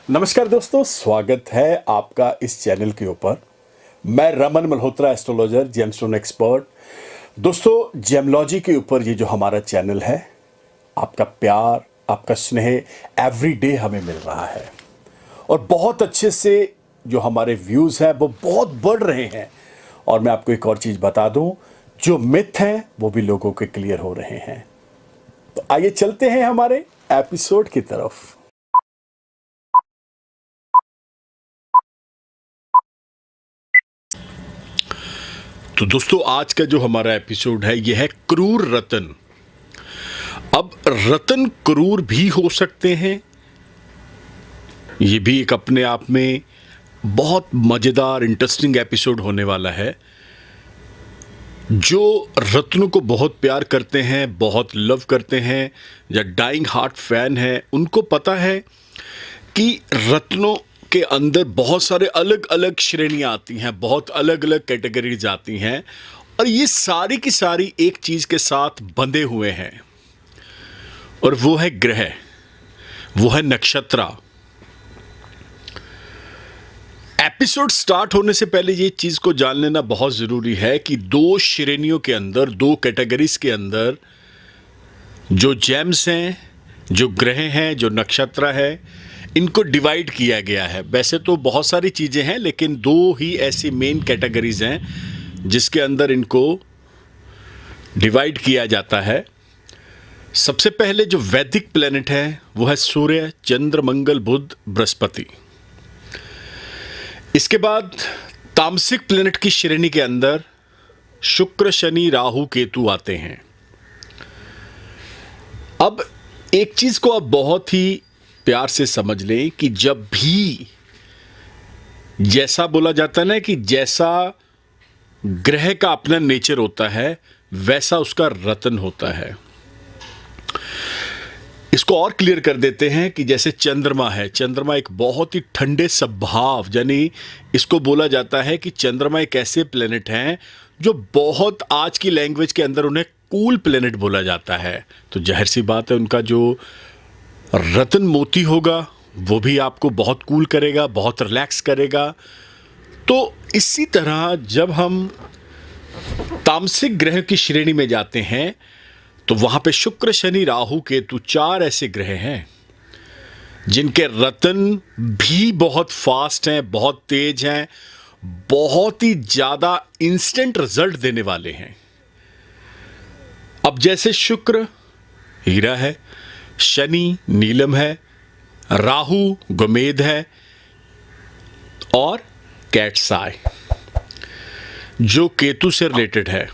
नमस्कार दोस्तों, स्वागत है आपका इस चैनल के ऊपर। मैं Raman Malhotra, astrologer, gemstone expert. दोस्तों, जेमलॉजी के ऊपर ये जो हमारा चैनल है, आपका प्यार, आपका स्नेह एवरी डे हमें मिल रहा है और बहुत अच्छे से जो हमारे व्यूज़ हैं वो बहुत बढ़ रहे हैं। और मैं आपको एक और चीज़ बता दूं, जो मिथ हैं वो भी लोगों के क्लियर हो रहे हैं। तो आइए चलते हैं हमारे एपिसोड की तरफ। तो दोस्तों, आज का जो हमारा एपिसोड है यह है क्रूर रतन। अब रतन क्रूर भी हो सकते हैं, ये भी एक अपने आप में बहुत मज़ेदार इंटरेस्टिंग एपिसोड होने वाला है। जो रत्नों को बहुत प्यार करते हैं, बहुत लव करते हैं या डाइंग हार्ट फैन है, उनको पता है कि रत्नों के अंदर बहुत सारे अलग अलग श्रेणियाँ आती हैं, बहुत अलग अलग कैटेगरीज आती हैं और ये सारी की सारी एक चीज़ के साथ बंधे हुए हैं और वो है ग्रह, वो है नक्षत्र। एपिसोड स्टार्ट होने से पहले ये चीज़ को जान लेना बहुत ज़रूरी है कि दो श्रेणियों के अंदर, दो कैटेगरीज के अंदर जो जेम्स हैं, जो ग्रह हैं, जो नक्षत्र है, इनको डिवाइड किया गया है। वैसे तो बहुत सारी चीज़ें हैं, लेकिन दो ही ऐसी मेन कैटेगरीज हैं जिसके अंदर इनको डिवाइड किया जाता है। सबसे पहले जो वैदिक प्लेनेट है वो है सूर्य, चंद्र, मंगल, बुध, बृहस्पति। इसके बाद तामसिक प्लेनेट की श्रेणी के अंदर शुक्र, शनि, राहु, केतु आते हैं। अब एक चीज़ को आप बहुत ही प्यार से समझ लें कि जब भी जैसा बोला जाता है ना कि जैसा ग्रह का अपना नेचर होता है वैसा उसका रतन होता है। इसको और क्लियर कर देते हैं कि जैसे चंद्रमा है, चंद्रमा एक बहुत ही ठंडे स्वभाव, यानी इसको बोला जाता है कि चंद्रमा एक ऐसे प्लेनेट हैं जो बहुत, आज की लैंग्वेज के अंदर उन्हें कूल प्लेनेट बोला जाता है। तो जाहिर सी बात है उनका जो रतन मोती होगा वो भी आपको बहुत कूल करेगा, बहुत रिलैक्स करेगा। तो इसी तरह जब हम तामसिक ग्रह की श्रेणी में जाते हैं तो वहाँ पे शुक्र, शनि, राहु, केतु, चार ऐसे ग्रह हैं जिनके रतन भी बहुत फास्ट हैं, बहुत तेज हैं, बहुत ही ज़्यादा इंस्टेंट रिजल्ट देने वाले हैं। अब जैसे शुक्र हीरा है, शनि नीलम है, राहु गोमेद है और कैट्स आई जो केतु से रिलेटेड है।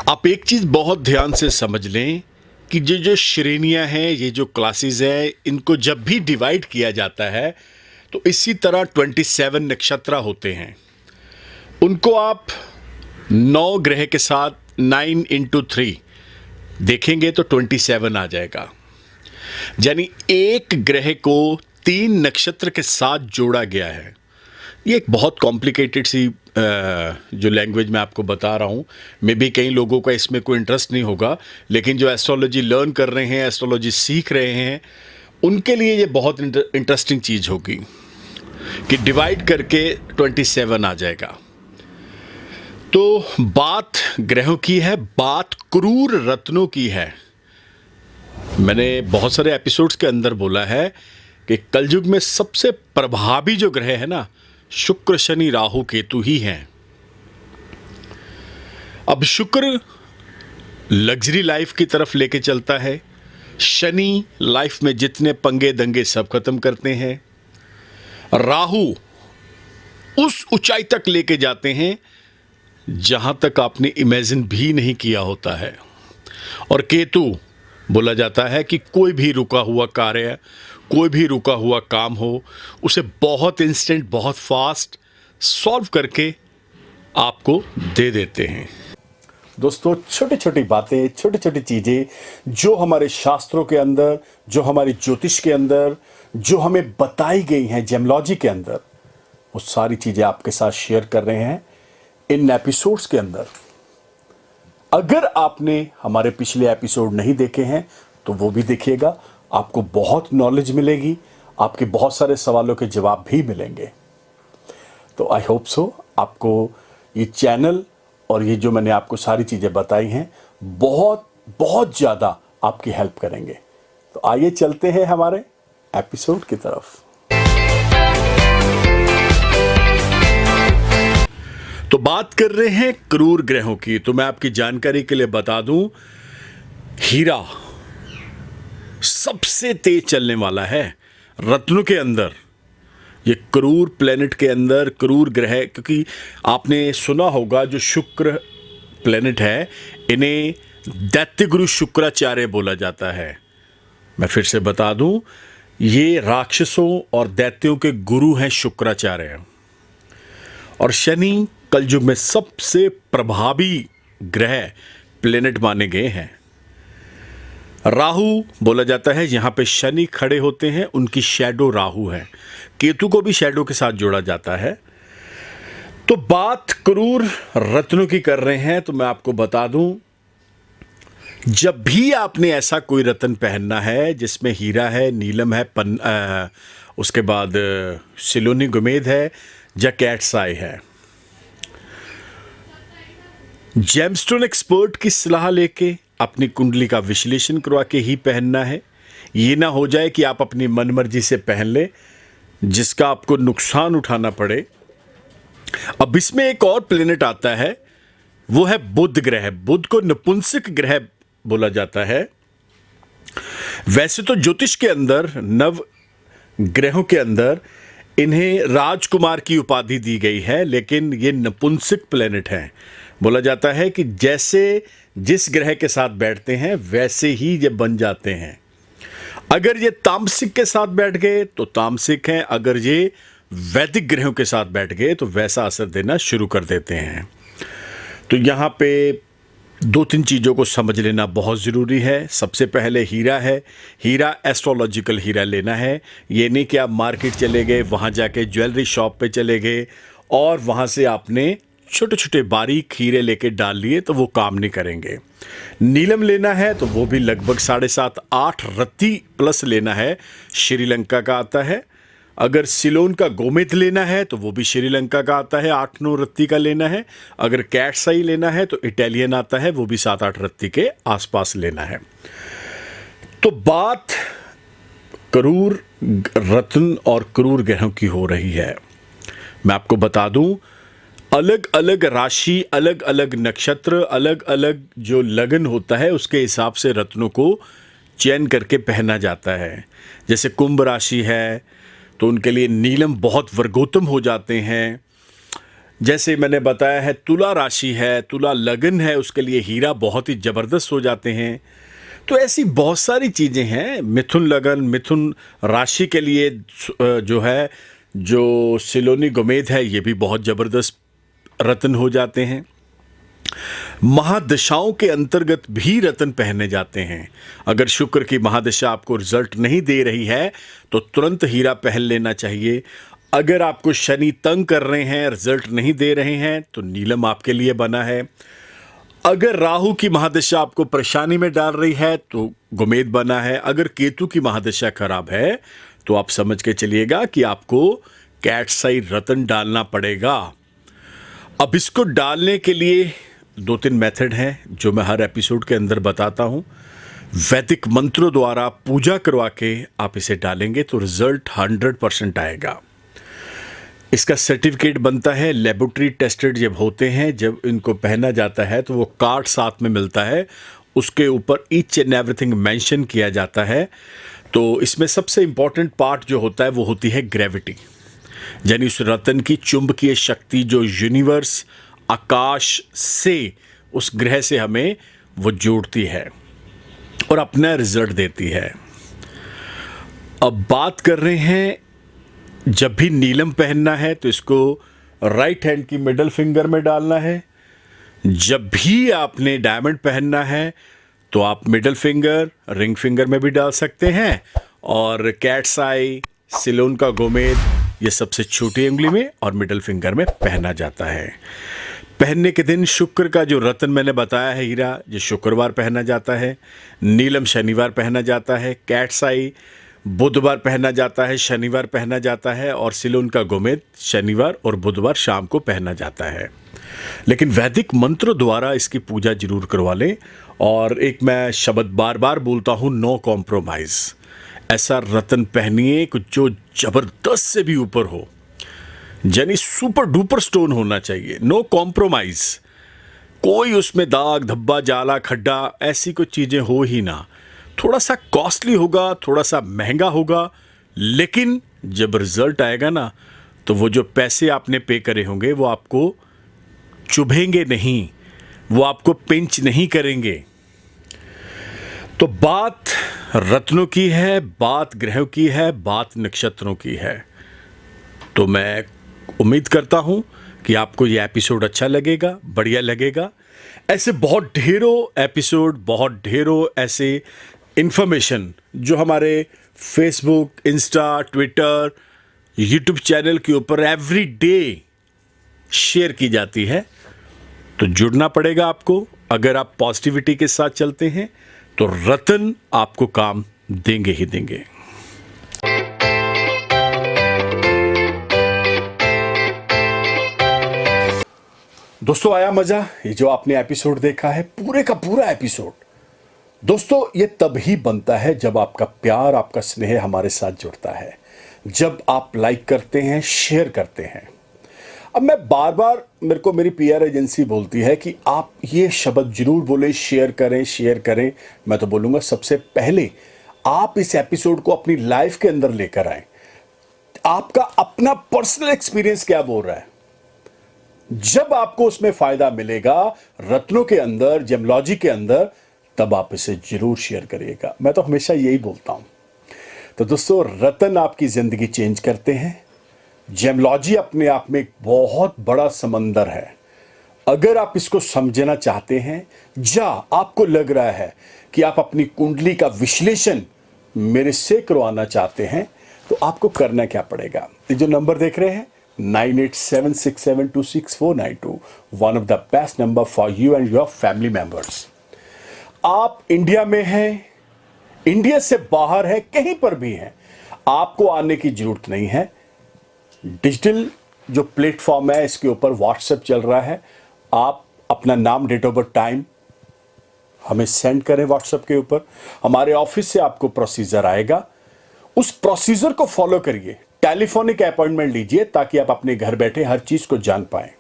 आप एक चीज़ बहुत ध्यान से समझ लें कि ये जो श्रेणियां हैं, ये जो क्लासेस हैं, इनको जब भी डिवाइड किया जाता है तो इसी तरह 27 नक्षत्र होते हैं। उनको आप 9 ग्रह के साथ 9 into 3 देखेंगे तो 27 आ जाएगा। यानी एक ग्रह को 3 नक्षत्र के साथ जोड़ा गया है। ये एक बहुत कॉम्प्लिकेटेड सी जो लैंग्वेज मैं आपको बता रहा हूँ, मे भी कई लोगों का इसमें कोई इंटरेस्ट नहीं होगा, लेकिन जो एस्ट्रोलॉजी लर्न कर रहे हैं, एस्ट्रोलॉजी सीख रहे हैं, उनके लिए ये बहुत इंटरेस्टिंग चीज़ होगी कि डिवाइड करके 27 आ जाएगा। तो बात ग्रहों की है, बात क्रूर रत्नों की है। मैंने बहुत सारे एपिसोड्स के अंदर बोला है कि कलयुग में सबसे प्रभावी जो ग्रह है ना, शुक्र, शनि, राहु, केतु ही हैं। अब शुक्र लग्जरी लाइफ की तरफ लेके चलता है, शनि लाइफ में जितने पंगे दंगे सब खत्म करते हैं, राहु उस ऊंचाई तक लेके जाते हैं जहां तक आपने इमेजिन भी नहीं किया होता है, और केतु बोला जाता है कि कोई भी रुका हुआ कार्य, कोई भी रुका हुआ काम हो, उसे बहुत इंस्टेंट, बहुत फास्ट सॉल्व करके आपको दे देते हैं। दोस्तों, छोटी छोटी बातें, छोटी छोटी चीज़ें जो हमारे शास्त्रों के अंदर, जो हमारी ज्योतिष के अंदर, जो हमें बताई गई हैं जेमलॉजी के अंदर, वो सारी चीज़ें आपके साथ शेयर कर रहे हैं इन एपिसोड्स के अंदर। अगर आपने हमारे पिछले एपिसोड नहीं देखे हैं तो वो भी देखिएगा, आपको बहुत नॉलेज मिलेगी, आपके बहुत सारे सवालों के जवाब भी मिलेंगे। तो आई होप सो आपको ये चैनल और ये जो मैंने आपको सारी चीज़ें बताई हैं बहुत बहुत ज़्यादा आपकी हेल्प करेंगे। तो आइए चलते हैं हमारे एपिसोड की तरफ। तो बात कर रहे हैं क्रूर ग्रहों की। तो मैं आपकी जानकारी के लिए बता दूं, हीरा सबसे तेज चलने वाला है रत्नों के अंदर। ये क्रूर प्लेनेट के अंदर क्रूर ग्रह, क्योंकि आपने सुना होगा जो शुक्र प्लेनेट है इन्हें दैत्य गुरु शुक्राचार्य बोला जाता है। मैं फिर से बता दूं, ये राक्षसों और दैत्यों के गुरु हैं शुक्राचार्य। और शनि कलयुग में सबसे प्रभावी ग्रह प्लेनेट माने गए हैं। राहु बोला जाता है, यहां पे शनि खड़े होते हैं उनकी शैडो राहु है। केतु को भी शैडो के साथ जोड़ा जाता है। तो बात क्रूर रत्नों की कर रहे हैं, तो मैं आपको बता दूं, जब भी आपने ऐसा कोई रत्न पहनना है जिसमें हीरा है, नीलम है, उसके बाद सिलोनी गुमेद है या कैट्स आई है, जेमस्टोन एक्सपर्ट की सलाह लेके अपनी कुंडली का विश्लेषण करवा के ही पहनना है। ये ना हो जाए कि आप अपनी मनमर्जी से पहन ले जिसका आपको नुकसान उठाना पड़े। अब इसमें एक और प्लेनेट आता है, वो है बुध ग्रह। बुध को नपुंसक ग्रह बोला जाता है। वैसे तो ज्योतिष के अंदर नव ग्रहों के अंदर इन्हें राजकुमार की उपाधि दी गई है, लेकिन ये नपुंसक प्लेनेट हैं। बोला जाता है कि जैसे जिस ग्रह के साथ बैठते हैं वैसे ही ये बन जाते हैं। अगर ये तामसिक के साथ बैठ गए तो तामसिक हैं, अगर ये वैदिक ग्रहों के साथ बैठ गए तो वैसा असर देना शुरू कर देते हैं। तो यहाँ पे 2-3 चीज़ों को समझ लेना बहुत ज़रूरी है। सबसे पहले हीरा है। हीरा एस्ट्रोलॉजिकल हीरा लेना है। ये नहीं कि आप मार्केट चले गए, वहाँ जाके ज्वेलरी शॉप पे चले गए और वहाँ से आपने छोटे छोटे बारीक हीरे लेके डाल लिए, तो वो काम नहीं करेंगे। नीलम लेना है तो वो भी लगभग 7.5-8 रत्ती प्लस लेना है, श्रीलंका का आता है। अगर सिलोन का गोमेद लेना है तो वो भी श्रीलंका का आता है, 8-9 रत्ती का लेना है। अगर कैट्स आई लेना है तो इटालियन आता है, वो भी 7-8 रत्ती के आसपास लेना है। तो बात क्रूर रत्न और क्रूर ग्रहों की हो रही है। मैं आपको बता दूं, अलग अलग राशि, अलग अलग नक्षत्र, अलग अलग जो लगन होता है उसके हिसाब से रत्नों को चयन करके पहना जाता है। जैसे कुंभ राशि है तो उनके लिए नीलम बहुत वर्गोत्तम हो जाते हैं। जैसे मैंने बताया है, तुला राशि है, तुला लगन है, उसके लिए हीरा बहुत ही ज़बरदस्त हो जाते हैं। तो ऐसी बहुत सारी चीज़ें हैं। मिथुन लगन, मिथुन राशि के लिए जो है, जो सिलोनी गोमेद है, ये भी बहुत ज़बरदस्त रत्न हो जाते हैं। महादशाओं के अंतर्गत भी रत्न पहने जाते हैं। अगर शुक्र की महादशा आपको रिजल्ट नहीं दे रही है तो तुरंत हीरा पहन लेना चाहिए। अगर आपको शनि तंग कर रहे हैं, रिजल्ट नहीं दे रहे हैं, तो नीलम आपके लिए बना है। अगर राहु की महादशा आपको परेशानी में डाल रही है तो गोमेद बना है। अगर केतु की महादशा खराब है तो आप समझ के चलिएगा कि आपको कैट्स आई रत्न डालना पड़ेगा। अब इसको डालने के लिए 2-3 मेथड हैं जो मैं हर एपिसोड के अंदर बताता हूं। वैदिक मंत्रों द्वारा पूजा करवा के आप इसे डालेंगे तो रिजल्ट 100% आएगा। इसका सर्टिफिकेट बनता है, लेबोरेटरी टेस्टेड जब होते हैं, जब इनको पहना जाता है तो वो कार्ड साथ में मिलता है, उसके ऊपर ईच एंड एवरीथिंग मेंशन किया जाता है। तो इसमें सबसे इंपॉर्टेंट पार्ट जो होता है वो होती है ग्रेविटी, यानी उस रत्न की चुंबकीय शक्ति जो यूनिवर्स आकाश से उस ग्रह से हमें वो जोड़ती है और अपना रिजल्ट देती है। अब बात कर रहे हैं, जब भी नीलम पहनना है तो इसको राइट हैंड की मिडल फिंगर में डालना है। जब भी आपने डायमंड पहनना है तो आप मिडल फिंगर, रिंग फिंगर में भी डाल सकते हैं। और कैट्स आई, सिलोन का गोमेद, ये सबसे छोटी उंगली में और मिडल फिंगर में पहना जाता है। पहनने के दिन शुक्र का जो रत्न मैंने बताया है हीरा, ये शुक्रवार पहना जाता है। नीलम शनिवार पहना जाता है। कैट्स आई बुधवार पहना जाता है, शनिवार पहना जाता है और सिलोन का गोमेद शनिवार और बुधवार शाम को पहना जाता है। लेकिन वैदिक मंत्रों द्वारा इसकी पूजा जरूर करवा लें। और एक मैं शब्द बार बार बोलता हूँ, नो कॉम्प्रोमाइज। ऐसा रत्न पहनिए कि जो जबरदस्त से भी ऊपर हो, यानी सुपर डुपर स्टोन होना चाहिए। नो कॉम्प्रोमाइज, कोई उसमें दाग धब्बा जाला खड्डा ऐसी कोई चीजें हो ही ना। थोड़ा सा कॉस्टली होगा, थोड़ा सा महंगा होगा, लेकिन जब रिजल्ट आएगा ना, तो वो जो पैसे आपने पे करे होंगे वो आपको चुभेंगे नहीं, वो आपको पिंच नहीं करेंगे। तो बात रत्नों की है, बात ग्रहों की है, बात नक्षत्रों की है। तो मैं उम्मीद करता हूं कि आपको ये एपिसोड अच्छा लगेगा, बढ़िया लगेगा। ऐसे बहुत ढेरों एपिसोड, बहुत ढेरों ऐसे इंफॉर्मेशन जो हमारे Facebook, Insta, Twitter, YouTube channel के ऊपर एवरी डे शेयर की जाती है। तो जुड़ना पड़ेगा आपको। अगर आप पॉजिटिविटी के साथ चलते हैं तो रतन आपको काम देंगे ही देंगे। दोस्तों, आया मजा? ये जो आपने एपिसोड देखा है, पूरे का पूरा एपिसोड, दोस्तों ये तभी बनता है जब आपका प्यार, आपका स्नेह हमारे साथ जुड़ता है, जब आप लाइक करते हैं, शेयर करते हैं। अब मैं बार बार, मेरे को मेरी पीआर एजेंसी बोलती है कि आप ये शब्द जरूर बोले, शेयर करें, शेयर करें। मैं तो बोलूँगा सबसे पहले आप इस एपिसोड को अपनी लाइफ के अंदर लेकर आए। आपका अपना पर्सनल एक्सपीरियंस क्या बोल रहा है, जब आपको उसमें फायदा मिलेगा रत्नों के अंदर, जेमोलॉजी के अंदर, तब आप इसे जरूर शेयर करिएगा। मैं तो हमेशा यही बोलता हूं। तो दोस्तों, रत्न आपकी जिंदगी चेंज करते हैं। जेमोलॉजी अपने आप में एक बहुत बड़ा समंदर है। अगर आप इसको समझना चाहते हैं, या आपको लग रहा है कि आप अपनी कुंडली का विश्लेषण मेरे से करवाना चाहते हैं, तो आपको करना क्या पड़ेगा? ये जो नंबर देख रहे हैं 9876726492, one of the best number for you and your family members. आप इंडिया में हैं, इंडिया से बाहर है, कहीं पर भी हैं, आपको आने की जरूरत नहीं है। डिजिटल जो प्लेटफॉर्म है, इसके ऊपर व्हाट्सएप चल रहा है। आप अपना नाम, डेट ऑफ बर्थ, टाइम हमें सेंड करें व्हाट्सएप के ऊपर। हमारे ऑफिस से आपको प्रोसीजर आएगा, उस प्रोसीजर को फॉलो करिए। टेलीफोनिक अपॉइंटमेंट लीजिए ताकि आप अपने घर बैठे हर चीज को जान पाएं।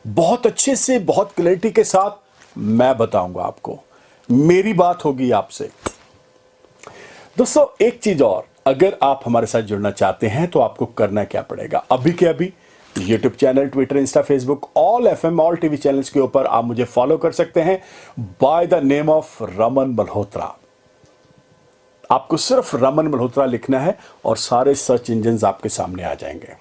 बहुत अच्छे से, बहुत क्लैरिटी के साथ मैं बताऊंगा आपको, मेरी बात होगी आपसे। दोस्तों, एक चीज और, अगर आप हमारे साथ जुड़ना चाहते हैं तो आपको करना क्या पड़ेगा? अभी के अभी YouTube channel, Twitter, Insta, Facebook, all FM, all TV channels के ऊपर आप मुझे फॉलो कर सकते हैं by the name of Raman Malhotra. आपको सिर्फ रमन मल्होत्रा लिखना है और सारे सर्च इंजन्स आपके सामने आ जाएंगे।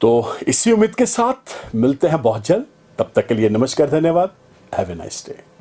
तो इसी उम्मीद के साथ मिलते हैं बहुत जल्द। तब तक के लिए नमस्कार, धन्यवाद। Have a nice day.